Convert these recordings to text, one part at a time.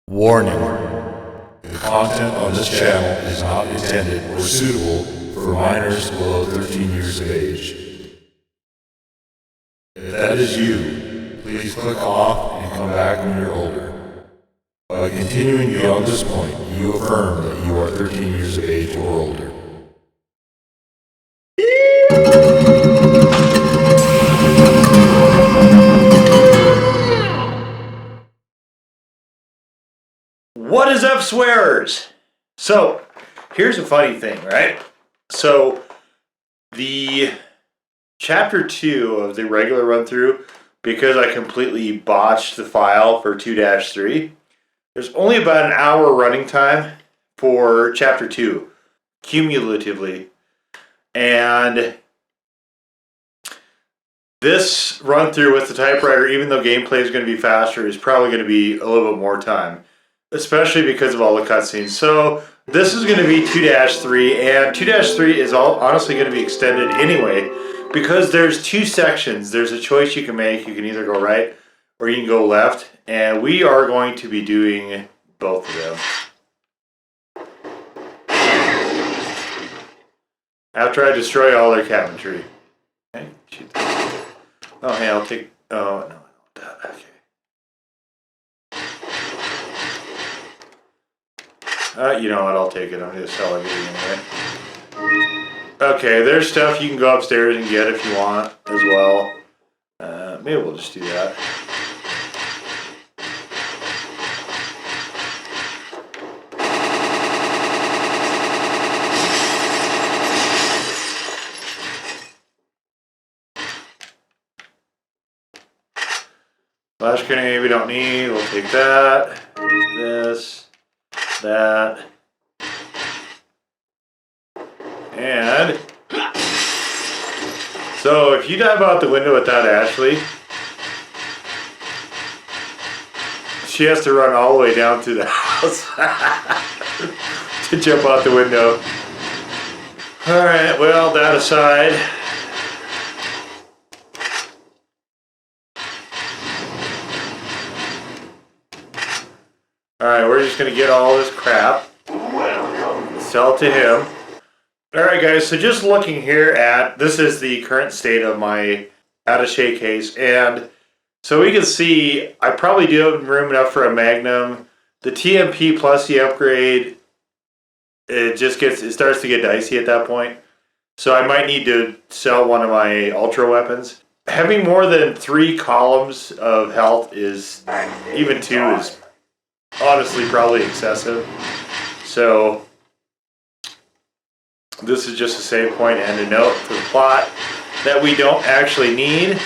Warning. The content on this channel is not intended or suitable for minors below 13 years of age. If that is you, please click off and come back when you're older. By continuing beyond this point, you affirm that you are 13 years of age or older. What is up, swearers? So, here's a funny thing, right? So, the chapter 2 of the regular run through, because I completely botched the file for 2-3, there's only about an hour running time for chapter 2, cumulatively. And this run through with the typewriter, even though gameplay is going to be faster, is probably going to be a little bit more time, especially because of all the cutscenes. So this is going to be 2-3, and 2-3 is honestly going to be extended anyway, because there's two sections. There's a choice you can make. You can either go right or you can go left, and we are going to be doing both of them. After I destroy all their cabinetry. Okay, shoot that. Oh, hey, I'll take... Oh, no, I don't want that. Okay. You know what, I'll take it. I'm going to sell everything anyway. Okay, there's stuff you can go upstairs and get if you want as well. Maybe we'll just do that. Flash grenade we don't need. We'll take that. This. That. And so if you dive out the window without Ashley, she has to run all the way down through the house to jump out the window. Alright, well, that aside, alright, we're just going to get all this crap, sell it to him. Alright guys, so just looking here at, this is the current state of my attaché case, and so we can see I probably do have room enough for a Magnum. The TMP plus the upgrade, it starts to get dicey at that point. So I might need to sell one of my ultra weapons. Having more than 3 columns of health is, even 2 is honestly probably excessive. So this is just a save point and a note to the plot that we don't actually need.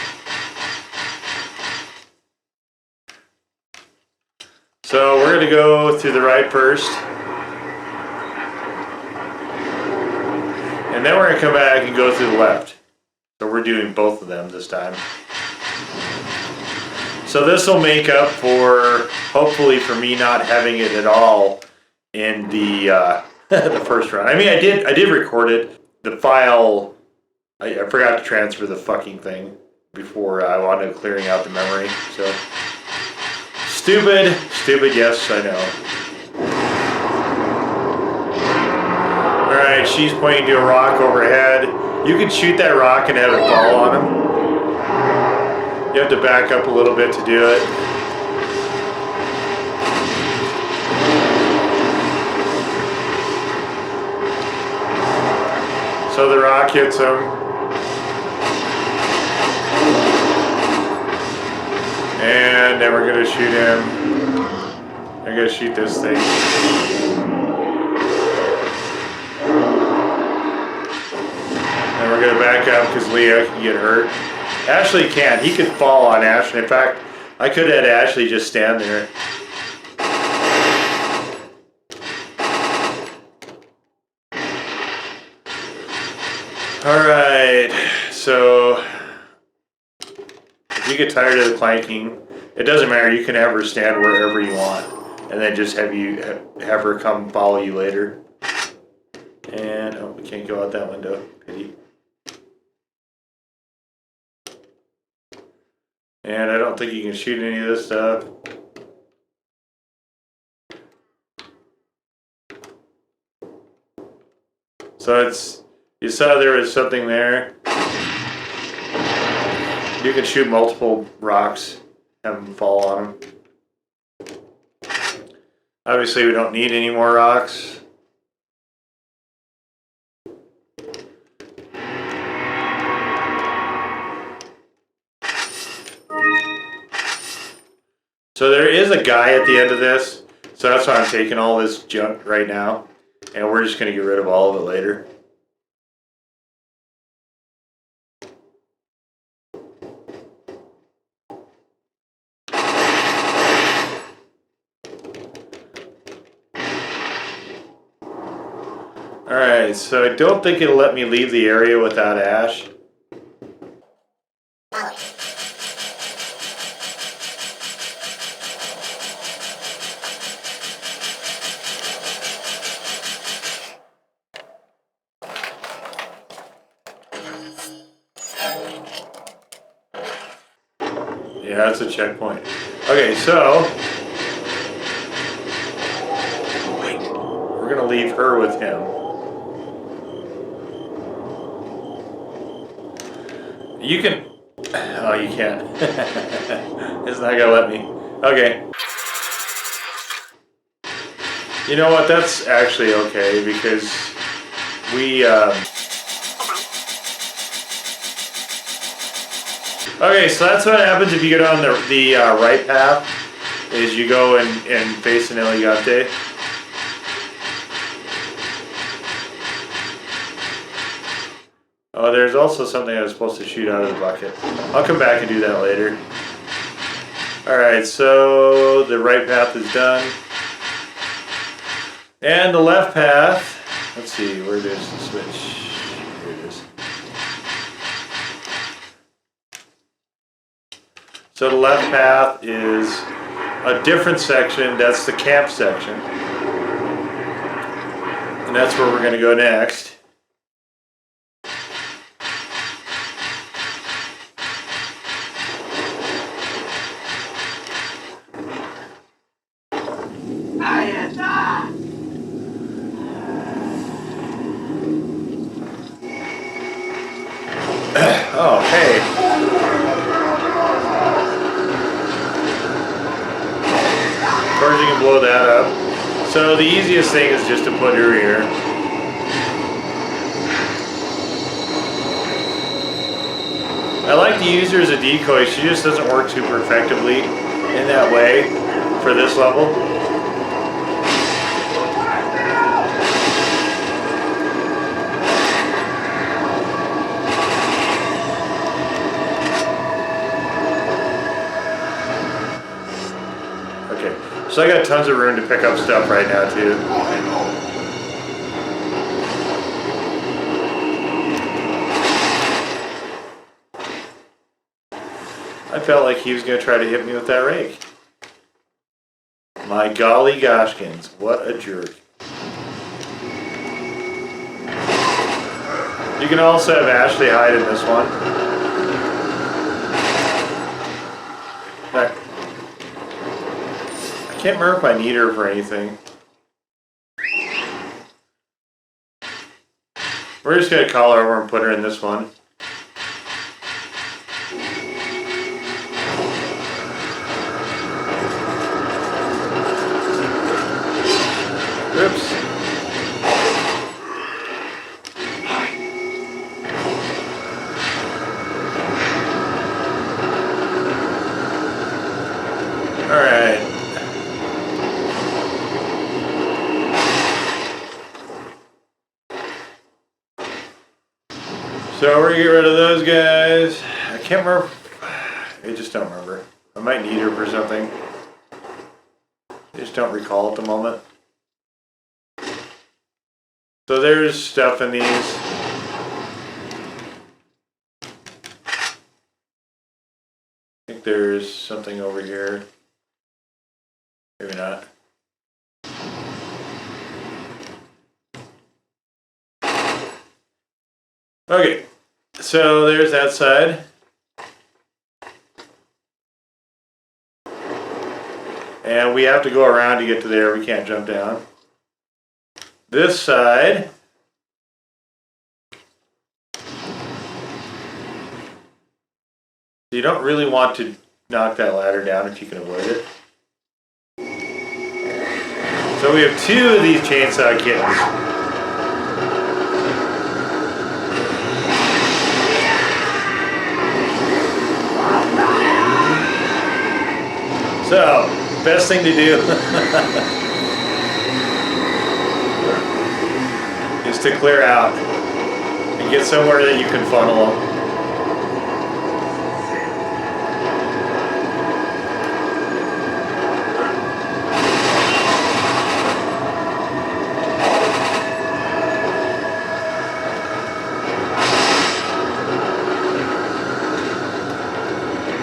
So we're going to go to the right first. And then we're going to come back and go to the left. So we're doing both of them this time. So this will make up for, hopefully, for me not having it at all in the the first run. I mean, I did record it. The file, I forgot to transfer the fucking thing before I wound up clearing out the memory. So stupid, yes, I know. Alright, she's pointing to a rock overhead. You can shoot that rock and have it fall on him. You have to back up a little bit to do it. So the rock hits him. And then we're going to shoot him. I'm going to shoot this thing. And we're going to back up because Leah can get hurt. Ashley can't. He could fall on Ashley. In fact, I could have had Ashley just stand there. Alright, so if you get tired of the clanking, it doesn't matter. You can have her stand wherever you want, and then just have her come follow you later. And oh, we can't go out that window. Pity. And I don't think you can shoot any of this stuff. So it's, you saw there was something there. You can shoot multiple rocks, have them fall on them. Obviously we don't need any more rocks. So there is a guy at the end of this, so that's why I'm taking all this junk right now, and we're just going to get rid of all of it later. Alright, so I don't think it'll let me leave the area without ash. Yeah, that's a checkpoint. Okay, so we're gonna leave her with him. You can. Oh, you can't. It's not gonna let me. Okay. You know what? That's actually okay because we. Okay, so that's what happens if you go down the right path, is you go and face an elegante. Oh, there's also something I was supposed to shoot out of the bucket. I'll come back and do that later. Alright, so the right path is done. And the left path, let's see, where does the switch? Here it is. So the left path is a different section. That's the camp section. And that's where we're going to go next. Oh, hey. Of course you can blow that up. So the easiest thing is just to put her here. I like to use her as a decoy. She just doesn't work super effectively in that way for this level. So I got tons of room to pick up stuff right now too. I felt like he was going to try to hit me with that rake. My golly goshkins, what a jerk. You can also have Ashley hide in this one. I can't remember if I need her for anything. We're just going to call her over and put her in this one. Oops. Alright. So we're gonna get rid of those guys. I can't remember. I just don't remember. I might need her for something. I just don't recall at the moment. So there's stuff in these. I think there's something over here. Maybe not. Okay, so there's that side. And we have to go around to get to there. We can't jump down. This side You don't really want to knock that ladder down if you can avoid it. So we have 2 of these chainsaw kittens. So, best thing to do is to clear out and get somewhere that you can funnel them.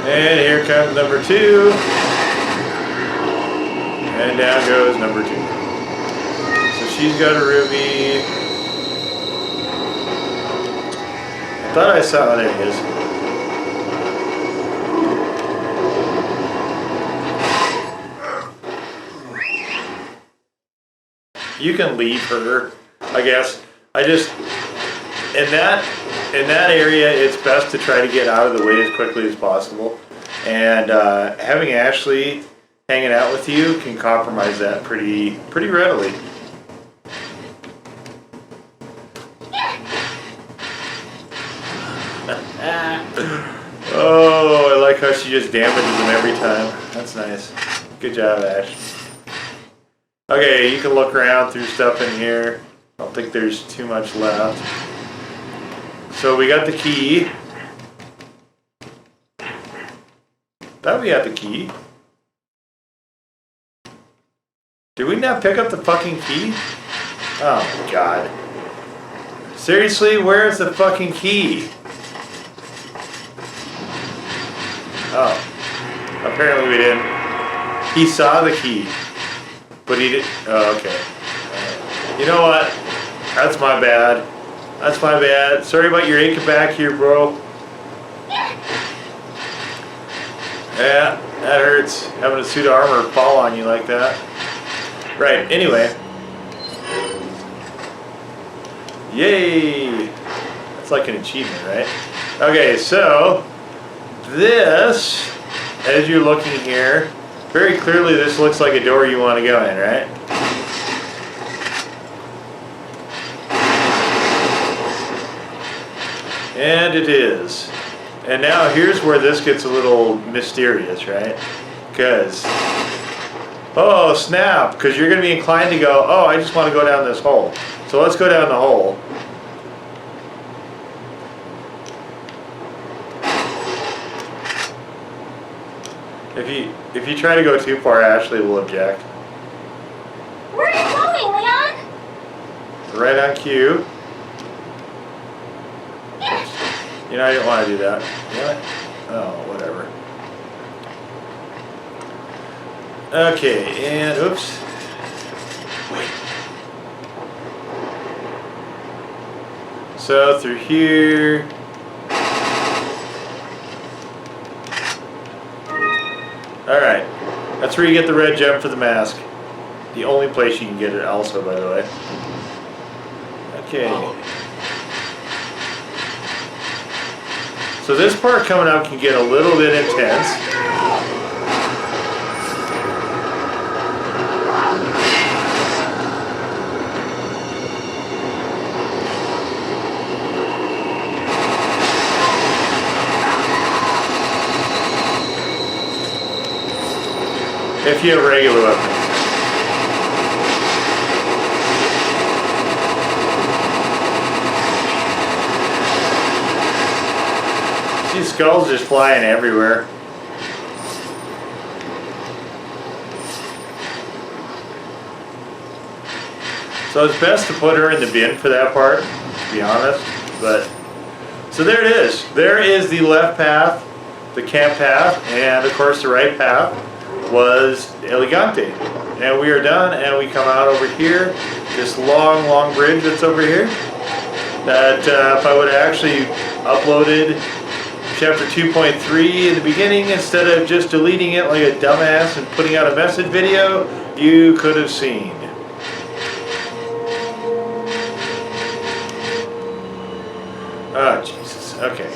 And here comes number 2. And down goes number 2. So she's got a ruby. I thought I saw, there it is. You can leave her, I guess. I just, in that area, it's best to try to get out of the way as quickly as possible. And having Ashley hanging out with you can compromise that pretty readily. Oh, I like how she just damages them every time. That's nice. Good job, Ash. Okay, you can look around through stuff in here. I don't think there's too much left. So we got the key. Thought we got the key. Did we not pick up the fucking key? Oh my god. Seriously, where's the fucking key? Oh. Apparently we didn't. He saw the key. But he didn't. Oh, okay. You know what? That's my bad. That's my bad. Sorry about your aching back here, bro. Yeah, that hurts. Having a suit of armor fall on you like that. Right, anyway. Yay! That's like an achievement, right? Okay, so this, as you're looking here, very clearly this looks like a door you want to go in, right? And it is. And now here's where this gets a little mysterious, right? Because, oh snap, because you're going to be inclined to go, oh, I just want to go down this hole. So let's go down the hole. If you try to go too far, Ashley will object. Where are you going, Leon? Right on cue. You know, I didn't want to do that. What? Oh, whatever. Okay, and oops. Wait. So through here. Alright. That's where you get the red gem for the mask. The only place you can get it also, by the way. Okay. So this part coming up can get a little bit intense. If you have regular weapons. These skulls just flying everywhere. So it's best to put her in the bin for that part, to be honest. But so there it is. There is the left path, the camp path, and of course the right path was Elegante. And we are done, and we come out over here, this long bridge that's over here, that if I would have actually uploaded chapter 2.3 in the beginning instead of just deleting it like a dumbass and putting out a message video, you could have seen. Oh, Jesus. Okay.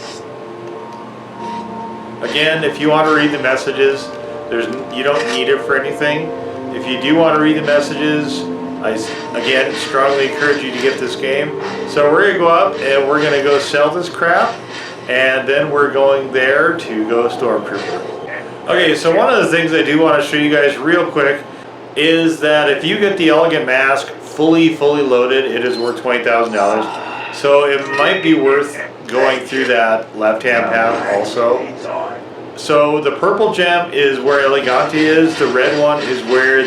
Again, if you want to read the messages, you don't need it for anything. If you do want to read the messages, I again strongly encourage you to get this game. So we're gonna go up and we're gonna go sell this crap, and then we're going there to go Stormtrooper. Okay, so one of the things I do want to show you guys real quick is that if you get the Elegant Mask fully loaded, it is worth $20,000. So it might be worth going through that left-hand path also. So the purple gem is where Elegante is. The red one is where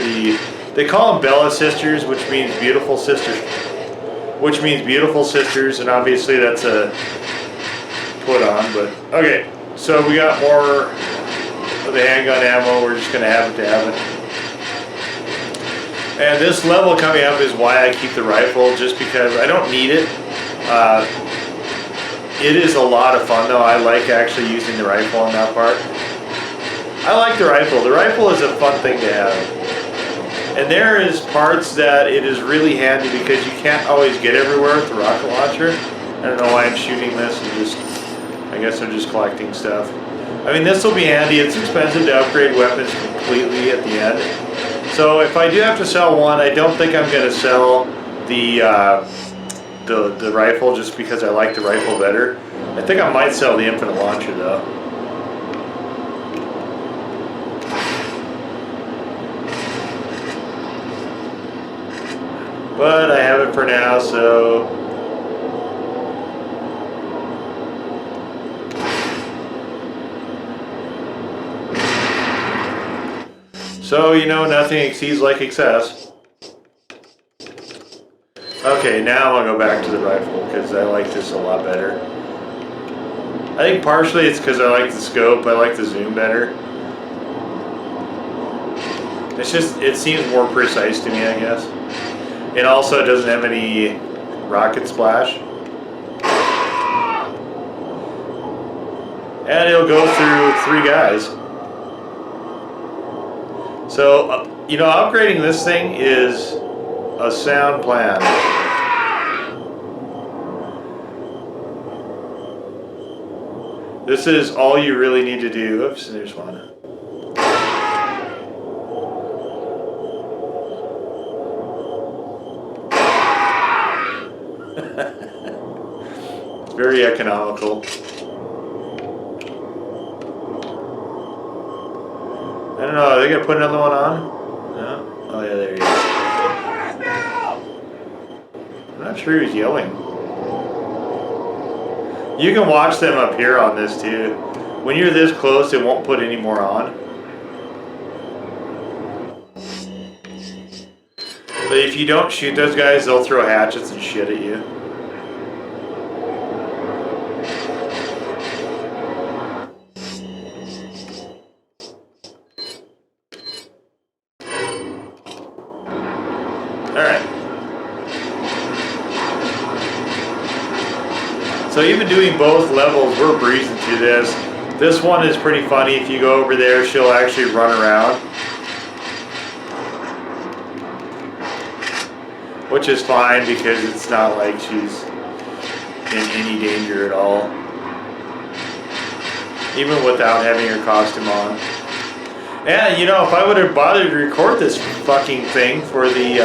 they call them Bella Sisters, which means beautiful sisters. And obviously that's a put on, but okay. So we got more of the handgun ammo. We're just gonna have it to have it. And this level coming up is why I keep the rifle, just because I don't need it. It is a lot of fun though. I like actually using the rifle on that part. I like the rifle. The rifle is a fun thing to have. And there is parts that it is really handy because you can't always get everywhere with the rocket launcher. I don't know why I'm shooting this. I guess I'm just collecting stuff. I mean, this will be handy. It's expensive to upgrade weapons completely at the end. So if I do have to sell one, I don't think I'm going to sell the rifle just because I like the rifle better. I think I might sell the infinite launcher though. But I have it for now, so you know, nothing exceeds like excess. Okay, now I'll go back to the rifle because I like this a lot better. I think partially it's because I like the scope, I like the zoom better. It's just, it seems more precise to me, I guess. It also doesn't have any rocket splash. And it'll go through 3 guys. So, you know, upgrading this thing is a sound plan. This is all you really need to do. Oops, there's one. It's very economical. I don't know, are they gonna put another one on? No? Oh yeah, there he is. I'm not sure who's yelling. You can watch them up here on this too. When you're this close, it won't put any more on. But if you don't shoot those guys, they'll throw hatchets and shit at you. Alright. So even doing both levels, we're breezing through this. This one is pretty funny. If you go over there, she'll actually run around. Which is fine because it's not like she's in any danger at all. Even without having her costume on. And, you know, if I would have bothered to record this fucking thing for the,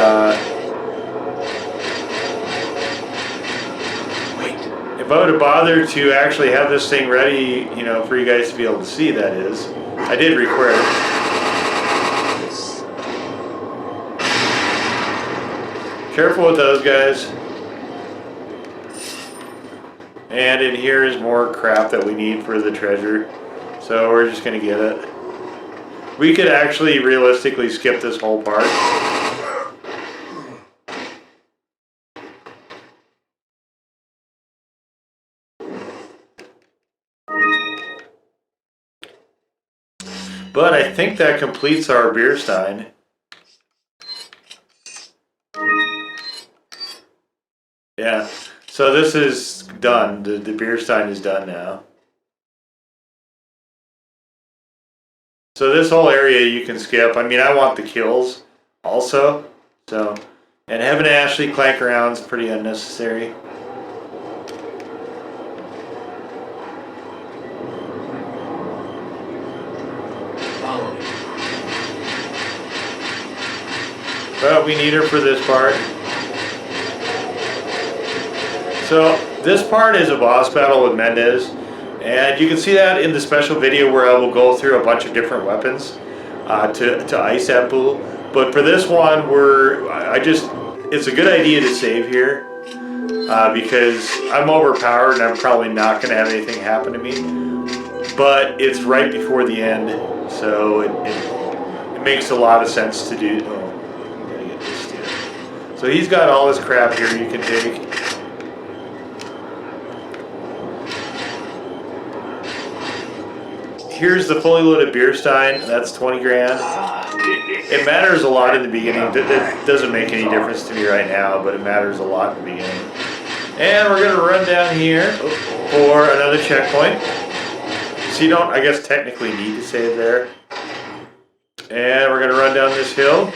if I would have bothered to actually have this thing ready, you know, for you guys to be able to see, that is. I did record it. Careful with those guys. And in here is more crap that we need for the treasure. So we're just going to get it. We could actually realistically skip this whole part. But I think that completes our beer stein. Yeah, so this is done. The beer stein is done now. So this whole area you can skip. I mean, I want the kills also. So, and having to actually clank around is pretty unnecessary. But we need her for this part. So this part is a boss battle with Mendez. And you can see that in the special video where I will go through a bunch of different weapons to ice that bull. But for this one, it's a good idea to save here because I'm overpowered and I'm probably not going to have anything happen to me. But it's right before the end, so it makes a lot of sense to do. Oh, I gotta get this too. So he's got all this crap here you can take. Here's the fully loaded beer stein. That's 20 grand. It matters a lot in the beginning. It doesn't make any difference to me right now, but it matters a lot in the beginning. And we're gonna run down here for another checkpoint. So you don't, I guess, technically need to save there. And we're gonna run down this hill.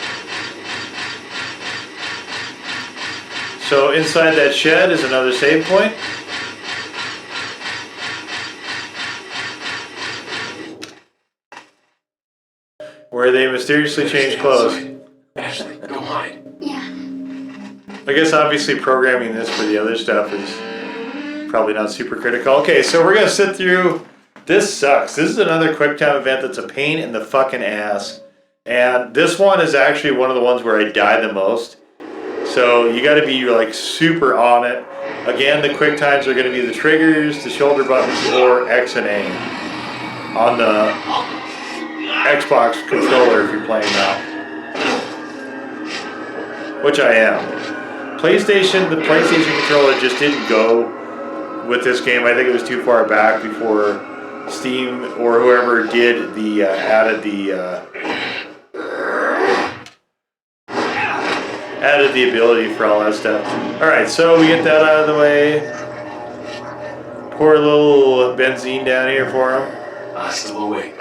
So inside that shed is another save point. Where they mysteriously change clothes. Ashley, go hide. Yeah. I guess obviously programming this for the other stuff is probably not super critical. Okay, so we're gonna sit through. This sucks. This is another quick time event that's a pain in the fucking ass. And this one is actually one of the ones where I die the most. So you gotta be like super on it. Again, the quick times are gonna be the triggers, the shoulder buttons, or X and A on the Xbox controller if you're playing now, which I am. The PlayStation controller just didn't go with this game. I think it was too far back before Steam or whoever did the added the ability for all that stuff. All right, so we get that out of the way. Pour a little benzene down here for him. Still awake.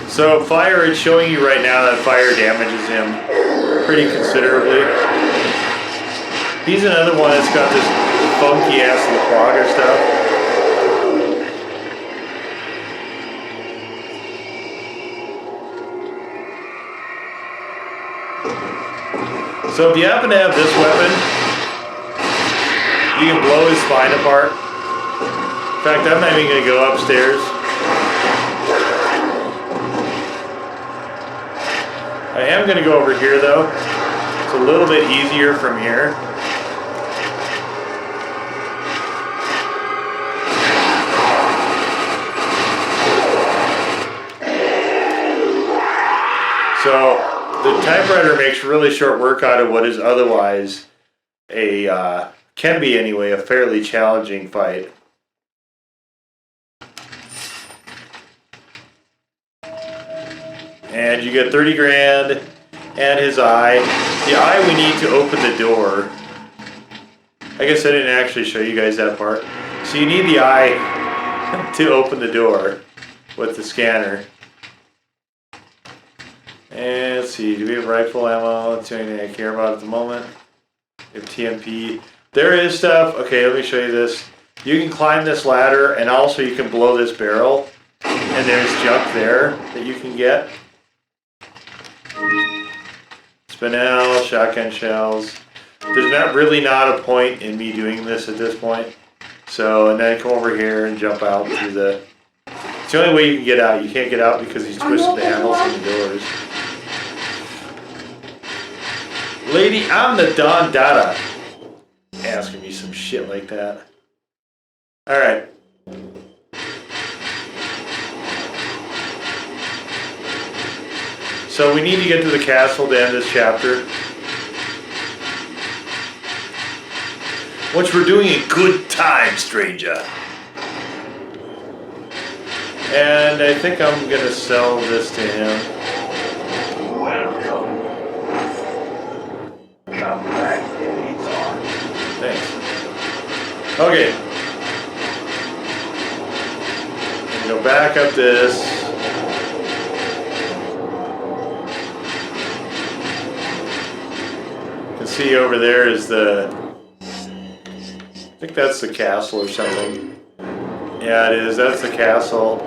So fire, it's showing you right now that fire damages him pretty considerably. He's another one that's got this funky ass LaQuagga stuff. So if you happen to have this weapon, you can blow his spine apart. In fact, I'm not even going to go upstairs. I am going to go over here though. It's a little bit easier from here. So the typewriter makes really short work out of what is otherwise can be anyway, a fairly challenging fight. And you get 30 grand and his eye. The eye we need to open the door. I guess I didn't actually show you guys that part. So you need the eye to open the door with the scanner. And let's see, do we have rifle ammo? That's the only thing I care about at the moment. We have TMP. There is stuff. Okay, let me show you this. You can climb this ladder and also you can blow this barrel. And there's junk there that you can get. Spinel, shotgun shells. There's not a point in me doing this at this point. So, and then come over here and jump out through the... It's the only way you can get out. You can't get out because he's twisted the handles on the doors. Lady, I'm the Don Dada. Asking me some shit like that. Alright. So we need to get to the castle to end this chapter. Which we're doing in good time, stranger. And I think I'm gonna sell this to him. Welcome. Come back anytime. Thanks. Okay. Go back up this. You can see over there is the... I think that's the castle or something. Yeah, it is. That's the castle.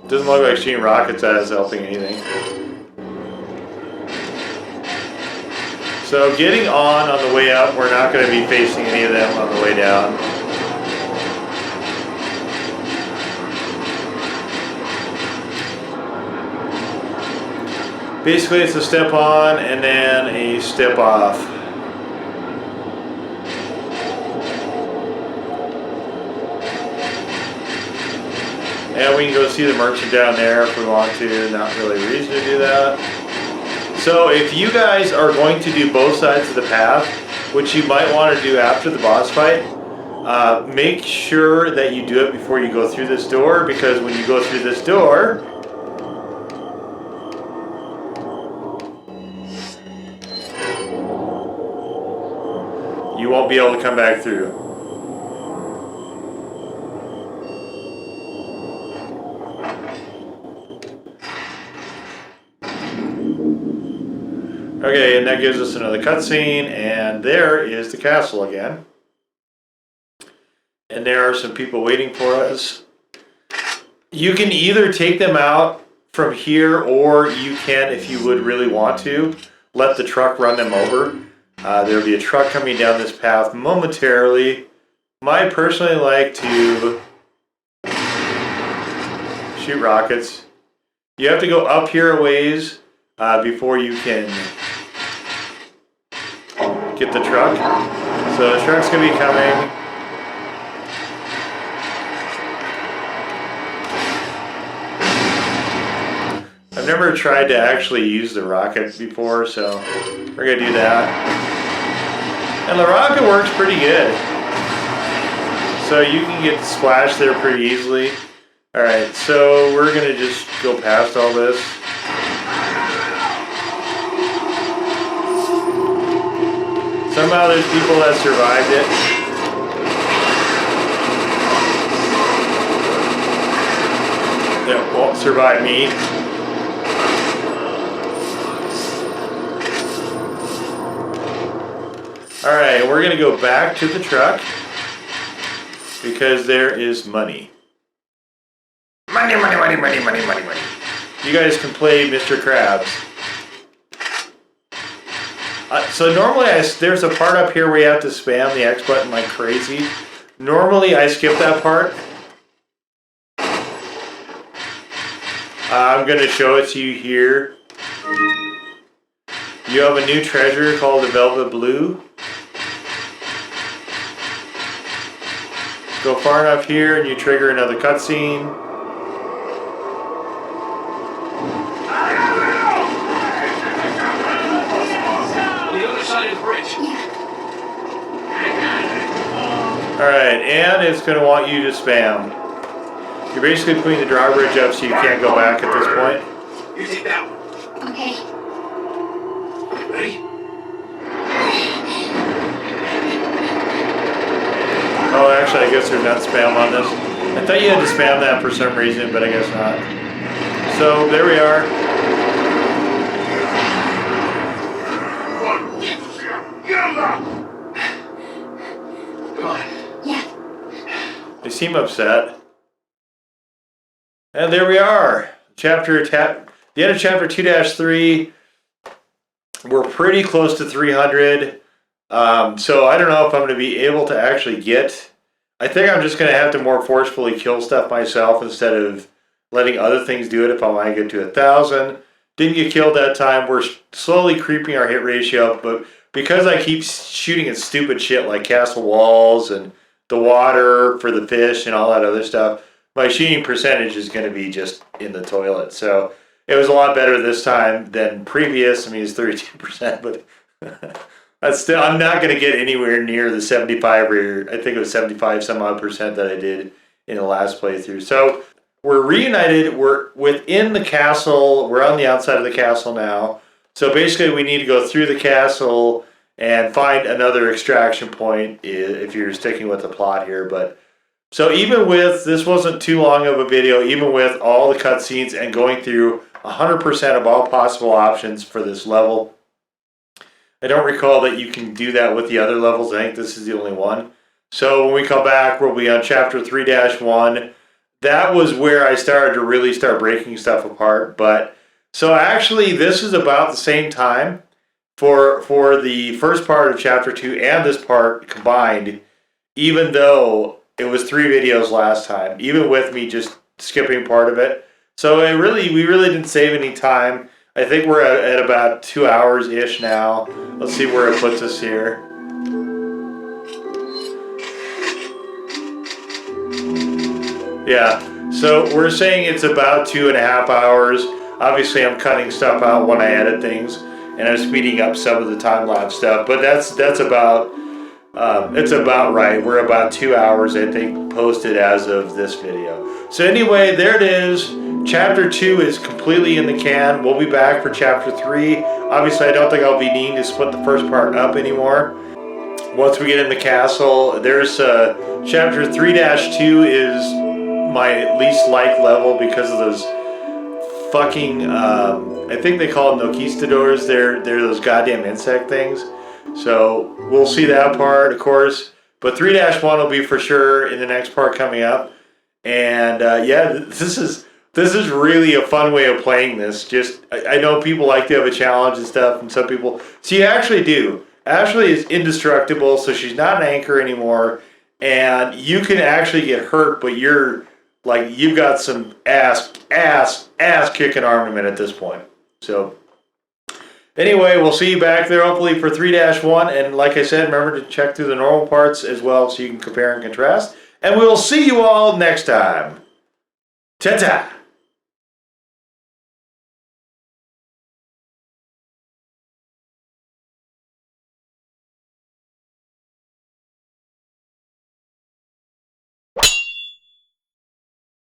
Doesn't look like shooting rockets at is helping anything. So getting on the way up, we're not going to be facing any of them on the way down. Basically, it's a step on and then a step off. And we can go see the merchant down there if we want to. Not really a reason to do that. So if you guys are going to do both sides of the path, which you might want to do after the boss fight, make sure that you do it before you go through this door, because when you go through this door, you won't be able to come back through. Okay, and that gives us another cutscene, and there is the castle again. And there are some people waiting for us. You can either take them out from here, or you can, if you would really want to, let the truck run them over. There'll be a truck coming down this path momentarily. I personally like to shoot rockets. You have to go up here a ways before you can get the truck. So the truck's gonna be coming. I've never tried to actually use the rocket before, so we're gonna do that. And the rocket works pretty good. So you can get splashed there pretty easily. Alright, so we're gonna just go past all this. Somehow there's people that survived it. That won't survive me. Alright, we're going to go back to the truck because there is money. Money, money, money, money, money, money, money. You guys can play Mr. Krabs. So normally there's a part up here where you have to spam the X button like crazy. Normally I skip that part. I'm going to show it to you here. You have a new treasure called the Velvet Blue. Go far enough here and you trigger another cutscene. Alright, and it's going to want you to spam. You're basically putting the drawbridge up so you can't go back at this point. You take that one. Okay. Ready? Oh, actually, I guess there's not spam on this. I thought you had to spam that for some reason, but I guess not. So, there we are. Come on. Yeah. They seem upset. And there we are. The end of chapter 2-3. We're pretty close to 300. So I don't know if I'm going to be able to actually get... I think I'm just going to have to more forcefully kill stuff myself instead of letting other things do it if I want to get to 1,000. Didn't get killed that time. We're slowly creeping our hit ratio up, but because I keep shooting at stupid shit like castle walls and the water for the fish and all that other stuff, my shooting percentage is going to be just in the toilet. So it was a lot better this time than previous. I mean, it's 32%, but that's still, I'm not going to get anywhere near the 75 or I think it was 75 some odd percent that I did in the last playthrough. So we're reunited. We're within the castle. We're on the outside of the castle now. So basically we need to go through the castle and find another extraction point if you're sticking with the plot here. But So even with, this wasn't too long of a video, even with all the cutscenes and going through 100% of all possible options for this level. I don't recall that you can do that with the other levels. I think this is the only one. So when we come back, we'll be on chapter 3-1. That was where I started to really start breaking stuff apart. But so actually, this is about the same time for the first part of chapter 2 and this part combined, even though it was 3 videos last time, even with me just skipping part of it. So we really didn't save any time. I think we're at about 2 hours-ish now. Let's see where it puts us here. Yeah, so we're saying it's about 2.5 hours. Obviously, I'm cutting stuff out when I edit things, and I'm speeding up some of the time-lapse stuff. But that's about it's about right. We're about 2 hours, I think, posted as of this video. So anyway, there it is. Chapter 2 is completely in the can. We'll be back for chapter 3. Obviously, I don't think I'll be needing to split the first part up anymore. Once we get in the castle, there's chapter 3-2 is my least liked level because of those fucking I think they call them Noquistadors. They're those goddamn insect things. So we'll see that part, of course. But 3-1 will be for sure in the next part coming up. And yeah, this is really a fun way of playing this. Just I know people like to have a challenge and stuff, and some people. So you actually do. Ashley is indestructible, so she's not an anchor anymore, and you can actually get hurt, but you've got some ass kicking armament at this point. So anyway, we'll see you back there hopefully for 3-1, and like I said, remember to check through the normal parts as well so you can compare and contrast. And we'll see you all next time. Ta-ta!